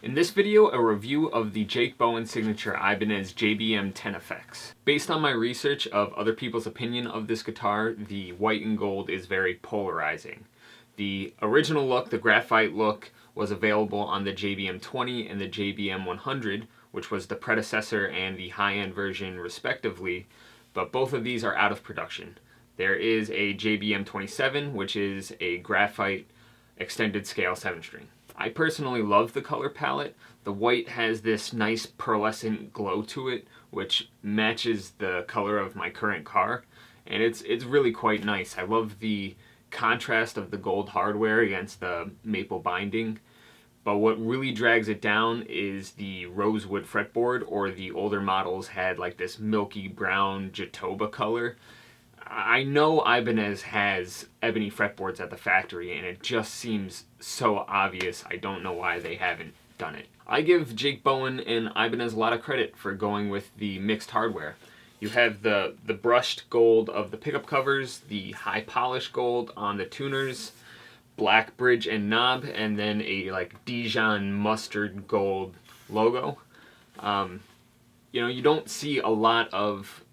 In this video, a review of the Jake Bowen signature Ibanez JBM10FX. Based on my research of other people's opinion of this guitar, the white and gold is very polarizing. The original look, the graphite look, was available on the JBM20 and the JBM100, which was the predecessor and the high-end version respectively, but both of these are out of production. There is a JBM27, which is a graphite extended scale 7-string. I personally love the color palette. The white has this nice pearlescent glow to it, which matches the color of my current car, and it's really quite nice. I love the contrast of the gold hardware against the maple binding, but what really drags it down is the rosewood fretboard, or the older models had like this milky brown Jatoba color. I know Ibanez has ebony fretboards at the factory, and it just seems so obvious. I don't know why they haven't done it. I give Jake Bowen and Ibanez a lot of credit for going with the mixed hardware. You have the brushed gold of the pickup covers, the high polished gold on the tuners, black bridge and knob, and then a like Dijon mustard gold logo. You don't see a lot of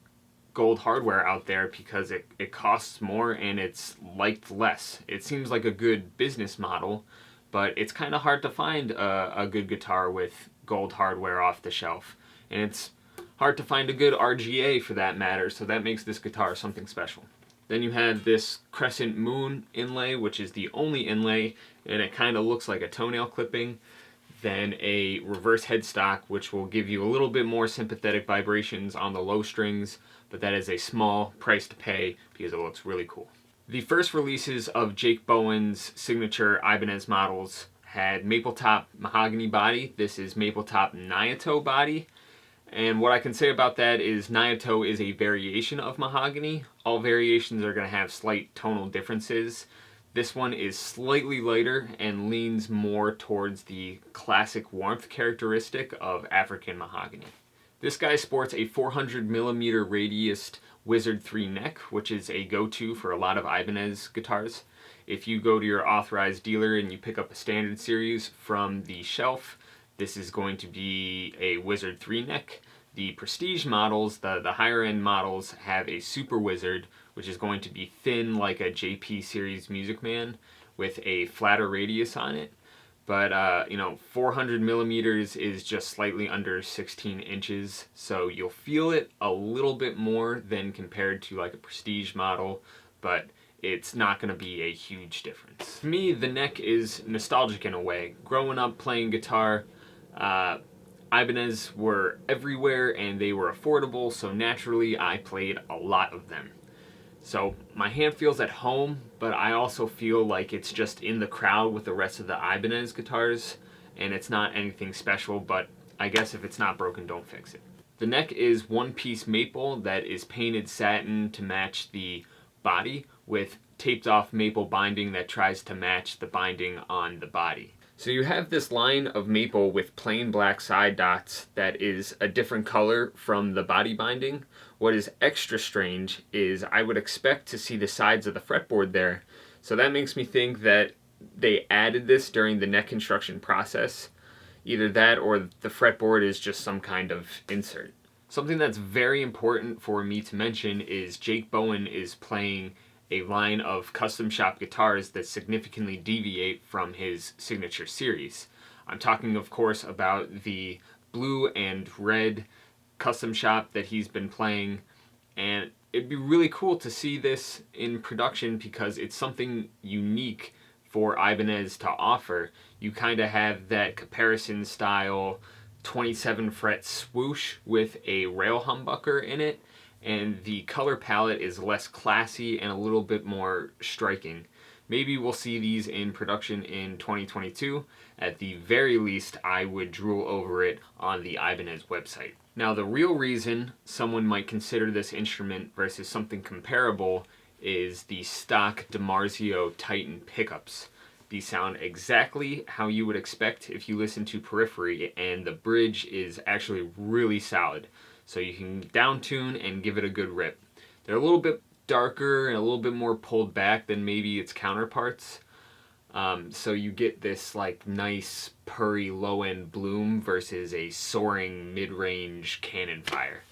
gold hardware out there because it costs more and it's liked less. It seems like a good business model, but it's kind of hard to find a good guitar with gold hardware off the shelf. And it's hard to find a good RGA for that matter, so that makes this guitar something special. Then you have this crescent moon inlay, which is the only inlay, and it kind of looks like a toenail clipping. Then a reverse headstock, which will give you a little bit more sympathetic vibrations on the low strings, but that is a small price to pay because it looks really cool. The first releases of Jake Bowen's signature Ibanez models had maple top mahogany body. This is maple top Nyato body. And what I can say about that is Nyato is a variation of mahogany. All variations are going to have slight tonal differences. This one is slightly lighter and leans more towards the classic warmth characteristic of African mahogany. This guy sports a 400mm radius Wizard 3 neck, which is a go-to for a lot of Ibanez guitars. If you go to your authorized dealer and you pick up a standard series from the shelf, this is going to be a Wizard 3 neck. The prestige models, the higher end models, have a Super Wizard, which is going to be thin like a JP series Music Man with a flatter radius on it. But 400mm is just slightly under 16 inches, so you'll feel it a little bit more than compared to like a prestige model, but it's not going to be a huge difference. To me, the neck is nostalgic in a way. Growing up playing guitar, Ibanez were everywhere and they were affordable, so naturally I played a lot of them. So my hand feels at home, but I also feel like it's just in the crowd with the rest of the Ibanez guitars, and it's not anything special, but I guess if it's not broken, don't fix it. The neck is one-piece maple that is painted satin to match the body, with taped off maple binding that tries to match the binding on the body. So you have this line of maple with plain black side dots that is a different color from the body binding. What is extra strange is I would expect to see the sides of the fretboard there, so that makes me think that they added this during the neck construction process. Either that or the fretboard is just some kind of insert. Something that's very important for me to mention is Jake Bowen is playing a line of custom shop guitars that significantly deviate from his signature series. I'm talking, of course, about the blue and red custom shop that he's been playing, and it'd be really cool to see this in production because it's something unique for Ibanez to offer. You kind of have that comparison style 27 fret swoosh with a rail humbucker in it, and the color palette is less classy and a little bit more striking. Maybe we'll see these in production in 2022. At the very least, I would drool over it on the Ibanez website. Now, the real reason someone might consider this instrument versus something comparable is the stock DiMarzio Titan pickups. These sound exactly how you would expect if you listen to Periphery, and the bridge is actually really solid. So you can down tune and give it a good rip. They're a little bit darker and a little bit more pulled back than maybe its counterparts. So you get this like nice purry low end bloom versus a soaring mid-range cannon fire.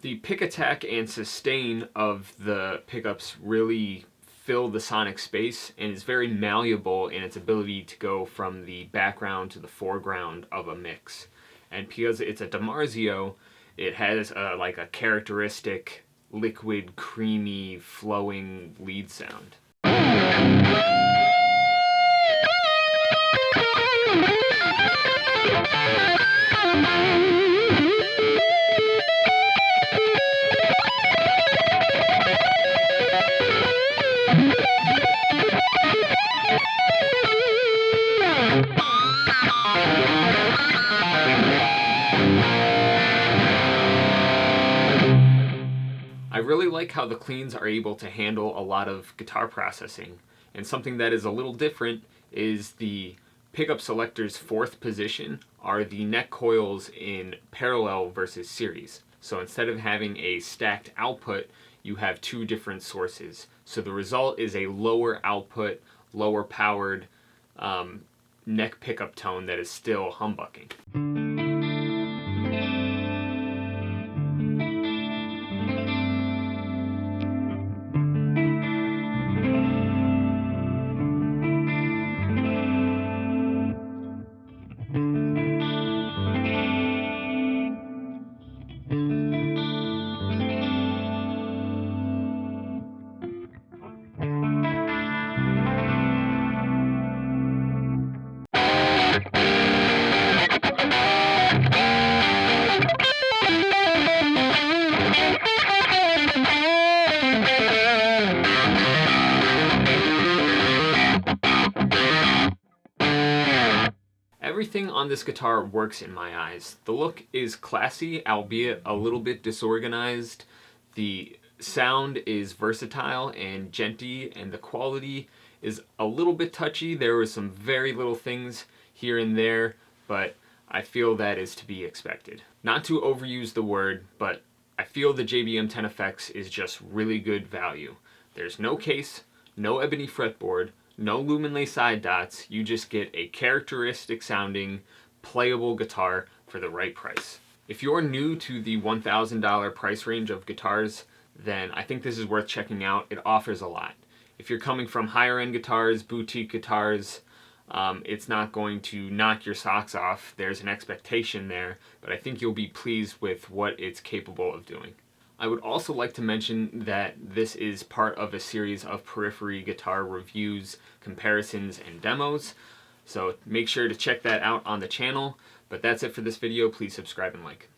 The pick attack and sustain of the pickups really fill the sonic space and is very malleable in its ability to go from the background to the foreground of a mix. And because it's a DiMarzio, it has like a characteristic liquid, creamy, flowing lead sound. I really like how the cleans are able to handle a lot of guitar processing, and something that is a little different is the pickup selector's fourth position are the neck coils in parallel versus series. So instead of having a stacked output, you have two different sources. So the result is a lower output, lower powered neck pickup tone that is still humbucking. Everything on this guitar works in my eyes. The look is classy, albeit a little bit disorganized. The sound is versatile and genty, and the quality is a little bit touchy. There were some very little things here and there, but I feel that is to be expected. Not to overuse the word, but I feel the JBM10FX is just really good value. There's no case, no ebony fretboard, no lumen side dots. You just get a characteristic sounding, playable guitar for the right price. If you're new to the $1,000 price range of guitars, then I think this is worth checking out. It offers a lot. If you're coming from higher end guitars, boutique guitars, it's not going to knock your socks off. There's an expectation there, but I think you'll be pleased with what it's capable of doing. I would also like to mention that this is part of a series of Periphery guitar reviews, comparisons, and demos, so make sure to check that out on the channel. But that's it for this video. Please subscribe and like.